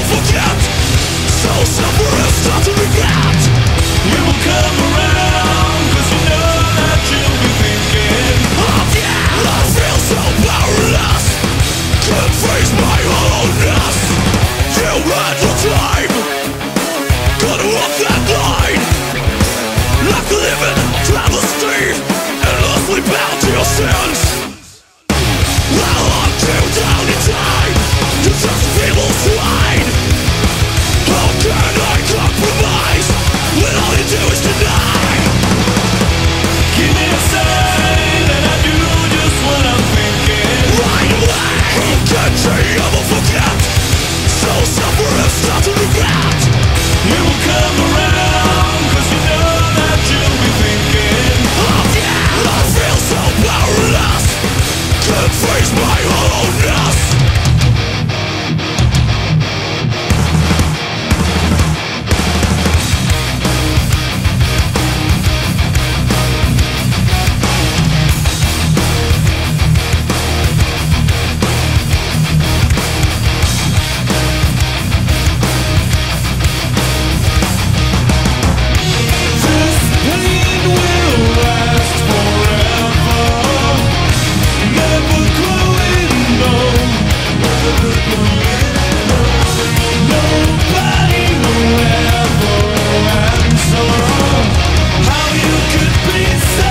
forget. So suffer and start to regret. You will come around, cause you know that you'll be thinking of yeah. I feel so powerless, can't face my hollowness. You had your time, gotta walk that line. Like a living travesty, endlessly bound to your sins. Well, I'm too down in time, you're just a feeble swine. How can I compromise when all you do is deny? Give me a sign and I do just what I'm thinking. Right away. Who can say I will forget? So suffer and start to regret. You will come around, cause you know that you'll be thinking oh yeah. I feel so powerless, can't face my hollowness. How you could be so